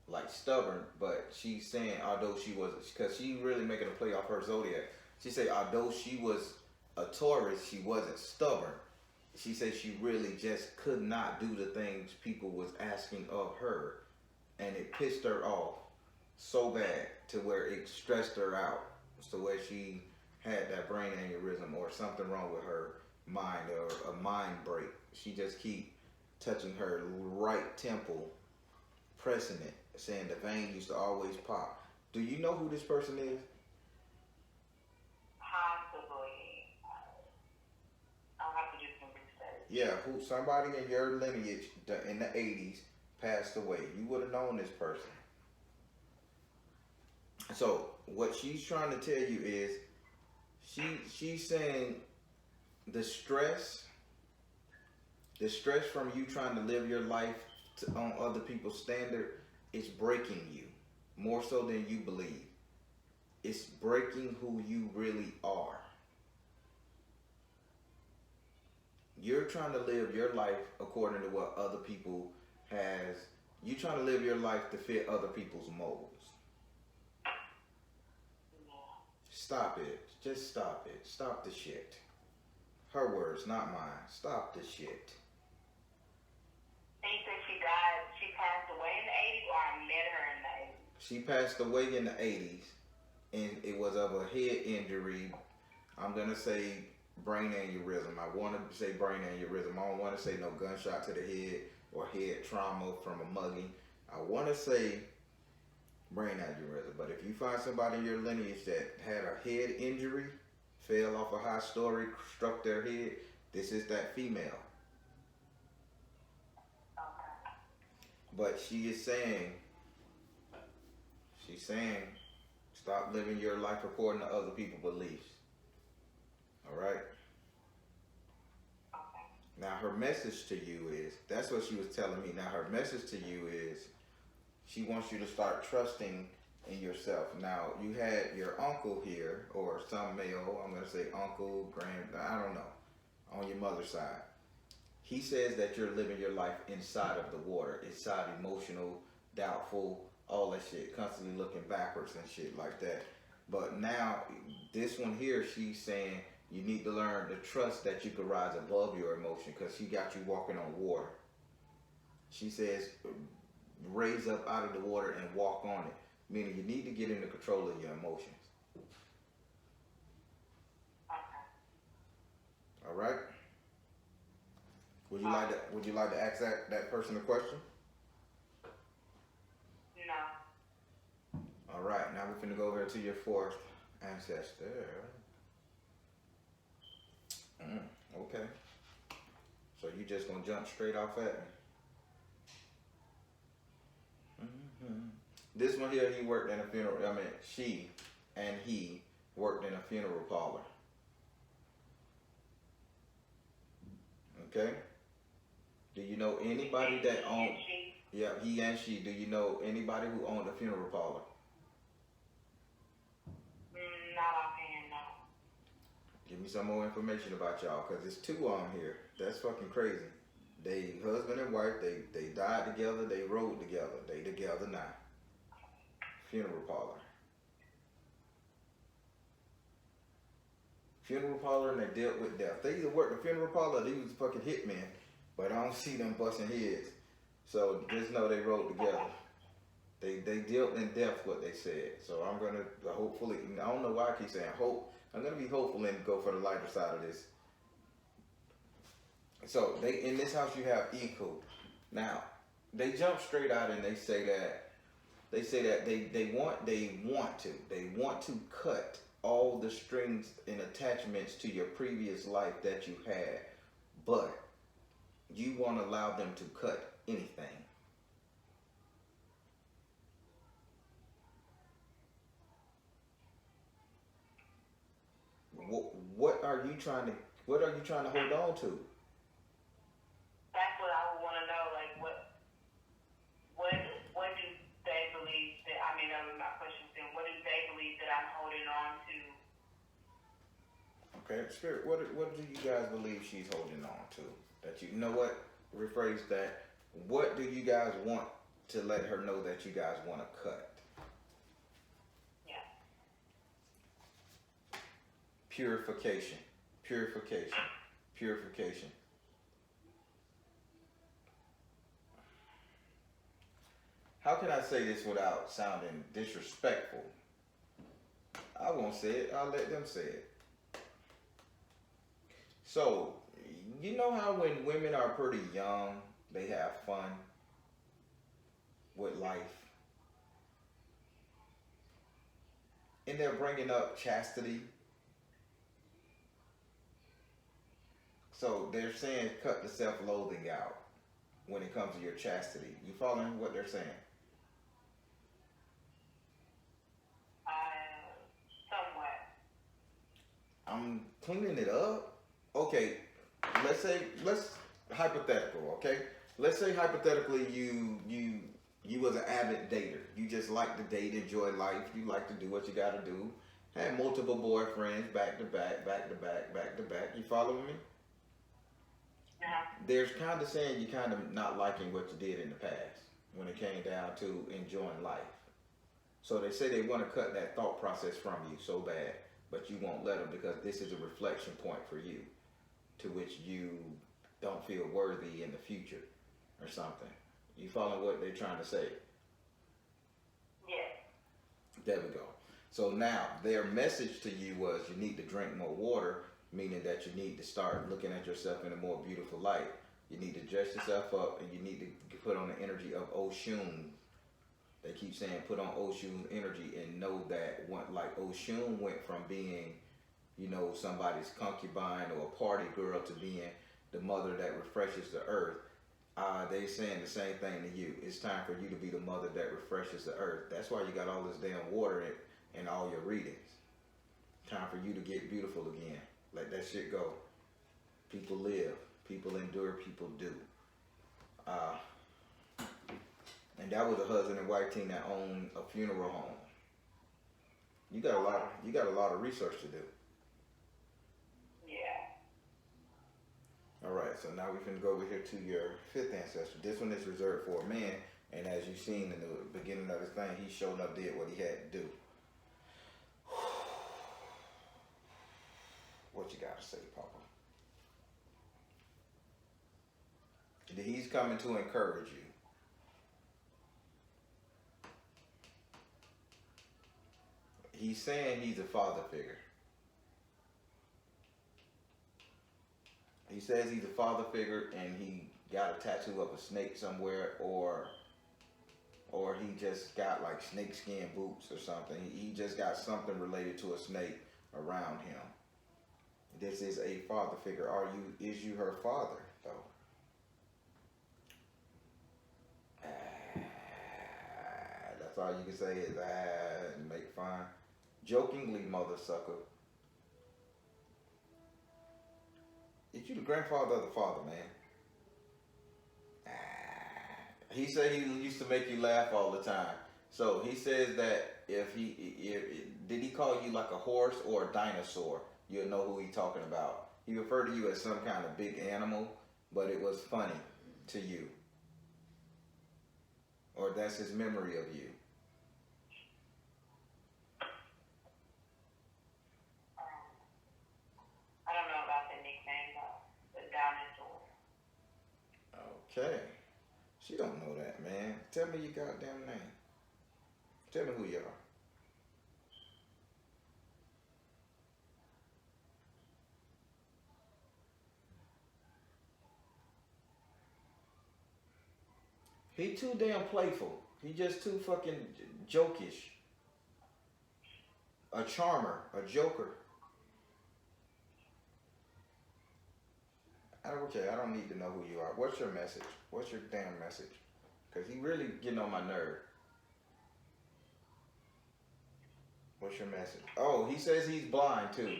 like stubborn, but she's saying although she was, because she really making a play off her zodiac. She said although she was a Taurus, she wasn't stubborn. She said she really just could not do the things people was asking of her, and it pissed her off so bad to where it stressed her out, So where she had that brain aneurysm or something wrong with her mind or a mind break. She just keep touching her right temple, pressing it, saying the vein used to always pop. Do you know who this person is? Possibly. I'll have to do some research. Yeah, who? Somebody in your lineage in the 80s passed away. You would have known this person. So what she's trying to tell you is she's saying the stress from you trying to live your life on other people's standard is breaking you more so than you believe. It's breaking who you really are. You're trying to live your life according to what other people has. You're trying to live your life to fit other people's molds. Stop it. Just stop it. Stop the shit. Her words, not mine. Stop the shit. She said she died, she passed away in the 80s, or I met her in the 80s? She passed away in the 80s, and it was of a head injury. I'm going to say brain aneurysm. I want to say brain aneurysm. I don't want to say no gunshot to the head or head trauma from a mugging. I want to say brain aneurysm. But if you find somebody in your lineage that had a head injury, fell off a high story, struck their head, this is that female. Okay. But she's saying, stop living your life according to other people's beliefs. All right? Okay. Now her message to you is, that's what she was telling me. Now her message to you is, she wants you to start trusting in yourself. Now you had your uncle here, or some male, I'm going to say uncle, I don't know, on your mother's side. He says that you're living your life inside of the water, inside emotional, doubtful, all that shit, constantly looking backwards and shit like that. But now, this one here, she's saying you need to learn to trust that you can rise above your emotion, because she got you walking on water. She says, raise up out of the water and walk on it, meaning you need to get into control of your emotions. Okay. All right? Would you like to ask that person a question? No. All right, now we're finna go over to your fourth ancestor. Okay. So you just gonna jump straight off at me? This one here, he worked in a funeral. I mean, she and he worked in a funeral parlor. Okay. Do you know anybody that owned? Yeah, he and she. Do you know anybody who owned a funeral parlor? Not offhand, no. Give me some more information about y'all, because there's two on here. That's fucking crazy. They husband and wife, they died together, they rode together. They together now. Funeral parlor. Funeral parlor, and they dealt with death. They either worked the funeral parlor or they was fucking hitmen, but I don't see them busting heads. So just know they rode together. They dealt in death, what they said. So I'm gonna hopefully, I don't know why I keep saying hope. I'm gonna be hopeful and go for the lighter side of this. So they, in this house you have equal. Now they jump straight out and they say that they want to cut all the strings and attachments to your previous life that you had, but you won't allow them to cut anything. What are you trying to hold on to? That's what I would want to know. Like, what do they believe that? I mean, that was my question. Then, what do they believe that I'm holding on to? Okay, Spirit. What do you guys believe she's holding on to? That you know what? Rephrase that. What do you guys want to let her know that you guys want to cut? Yeah. Purification. Purification. Purification. How can I say this without sounding disrespectful? I won't say it. I'll let them say it. So, you know how when women are pretty young, they have fun with life, and they're bringing up chastity. So they're saying cut the self-loathing out when it comes to your chastity. You following what they're saying? Somewhat. I'm cleaning it up. Okay, let's hypothetical. Okay, let's say hypothetically you was an avid dater. You just like to date, enjoy life. You like to do what you got to do. Had multiple boyfriends back to back, back to back, back to back. You following me? Yeah. There's kind of saying you kind of not liking what you did in the past when it came down to enjoying life. So they say they want to cut that thought process from you so bad, but you won't let them because this is a reflection point for you to which you don't feel worthy in the future or something. You follow what they're trying to say? Yes. There we go. So now their message to you was you need to drink more water, meaning that you need to start looking at yourself in a more beautiful light. You need to dress yourself up and you need to put on the energy of Oshun. They keep saying put on Oshun's energy and know that like Oshun went from being, you know, somebody's concubine or a party girl to being the mother that refreshes the earth. They saying the same thing to you. It's time for you to be the mother that refreshes the earth. That's why you got all this damn water in all your readings. Time for you to get beautiful again. Let that shit go. People live. People endure. People do. And that was a husband and wife team that owned a funeral home. You got a lot of research to do. Yeah. All right, so now we can go over here to your fifth ancestor. This one is reserved for a man, and as you've seen in the beginning of this thing, he showed up, did what he had to do. What you got to say, Papa? He's coming to encourage you. He's saying he's a father figure. He says he's a father figure and he got a tattoo of a snake somewhere, or he just got like snake skin boots or something. He just got something related to a snake around him. This is a father figure. Is you her father though? That's all you can say is and make fun. Jokingly, mother sucker. Is you the grandfather of the father, man? He said he used to make you laugh all the time. So he says that if did he call you like a horse or a dinosaur, you'll know who he's talking about. He referred to you as some kind of big animal, but it was funny to you. Or that's his memory of you. I don't know about the nickname though. The dinosaur. Okay. She don't know that, man. Tell me your goddamn name. Tell me who you are. He too damn playful. He just too fucking jokish. A charmer, a joker. Okay, I don't need to know who you are. What's your message? What's your damn message? Because he really getting on my nerve. What's your message? Oh, he says he's blind too.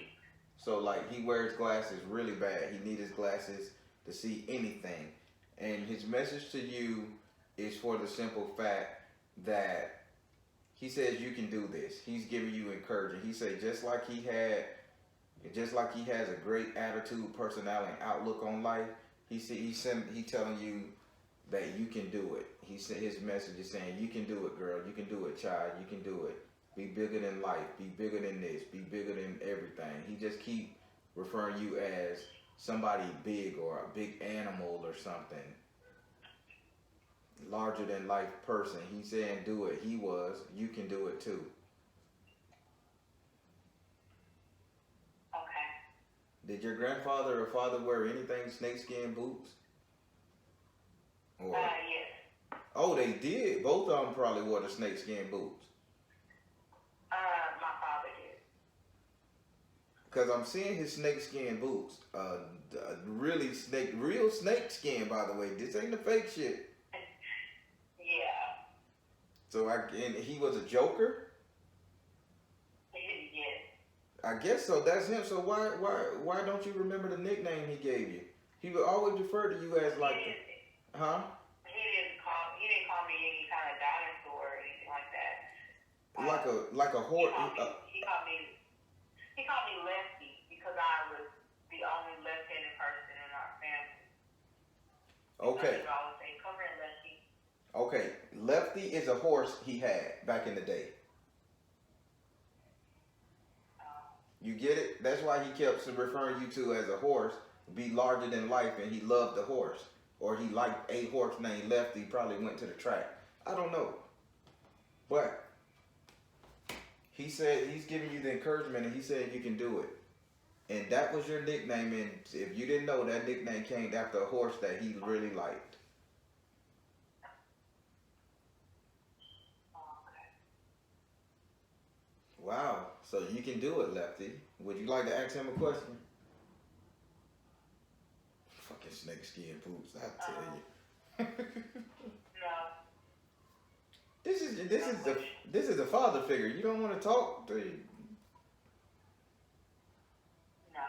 So like he wears glasses really bad. He needs his glasses to see anything. And his message to you is for the simple fact that he says you can do this. He's giving you encouragement. He said just like he has a great attitude, personality, and outlook on life, he's telling you that you can do it. He said his message is saying you can do it, girl. You can do it, child. You can do it. Be bigger than life. Be bigger than this. Be bigger than everything. He just keep referring you as somebody big or a big animal or something. Larger than life person. He's saying do it. You can do it too. Did your grandfather or father wear anything snakeskin boots? Or Yes. oh, they did. Both of them probably wore the snakeskin boots. My father did. Cause I'm seeing his snakeskin boots. Real snakeskin, by the way. This ain't the fake shit. Yeah. So and he was a joker. Yes. I guess so. That's him. So why don't you remember the nickname he gave you? He would always refer to you as like, huh? He didn't call me any kind of dinosaur or anything like that. Like a horse. He called me Lefty because I was the only left-handed person in our family. Okay. So he always say, "Come here, Lefty." Okay. Lefty is a horse he had back in the day. You get it? That's why he kept referring you to as a horse, be larger than life, and he loved the horse. Or he liked a horse named Lefty, probably went to the track. I don't know. But he said he's giving you the encouragement, and he said you can do it. And that was your nickname, and if you didn't know, that nickname came after a horse that he really liked. Okay. Wow. So you can do it, Lefty. Would you like to ask him a question? Fucking snakeskin boots, I tell you. No. This is a father figure. You don't want to talk to you. No.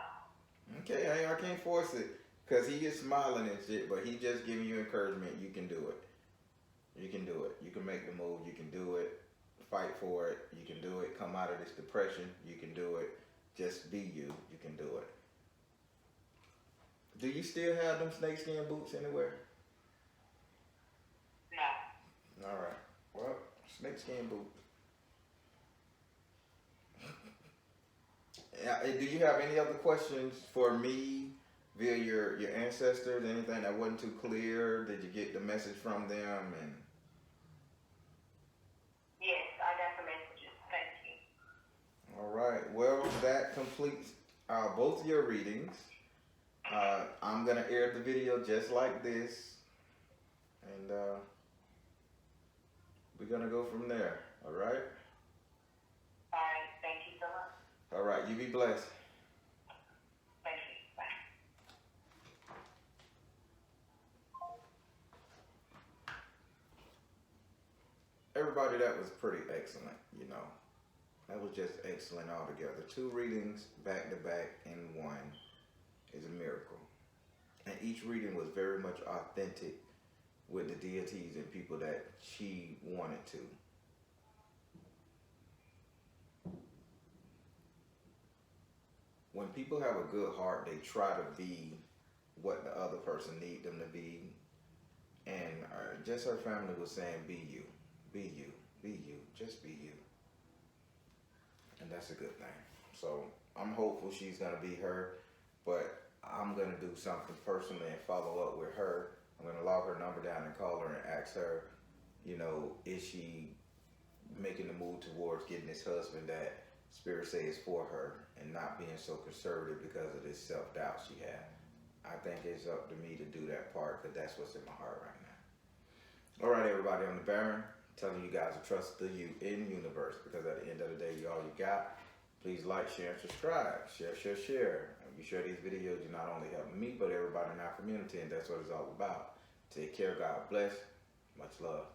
Okay, I can't force it. Because he is smiling and shit, but he just giving you encouragement. You can do it. You can do it. You can make the move. You can do it. Fight for it. You can do it. Come out of this depression. You can do it. Just be you. You can do it. Do you still have them snakeskin boots anywhere? No. All right. Well, snakeskin boots. Do you have any other questions for me via your ancestors? Anything that wasn't too clear? Did you get the message from them? And Yes, I got the messages. Thank you. all right. Well, that completes both your readings. I'm gonna air the video just like this, and we're gonna go from there. All right. All right. Thank you so much. All right. You be blessed. Thank you. Bye. Everybody, that was pretty excellent. You know, that was just excellent altogether. 2 readings back to back in one is a miracle. And each reading was very much authentic with the deities and people that she wanted to. When people have a good heart, they try to be what the other person needs them to be. And just her family was saying, be you, be you, be you, just be you. And that's a good thing. So I'm hopeful she's going to be her, but I'm going to do something personally and follow up with her. I'm going to log her number down and call her and ask her, you know, is she making the move towards getting this husband that Spirit says is for her and not being so conservative because of this self-doubt she had. I think it's up to me to do that part because that's what's in my heart right now. All right, everybody, I'm the Baron, telling you guys to trust the you in the universe because at the end of the day, you're all you got. Please like, share, and subscribe. Share, share, share. And you share these videos, you not only help me, but everybody in our community, and that's what it's all about. Take care. God bless. Much love.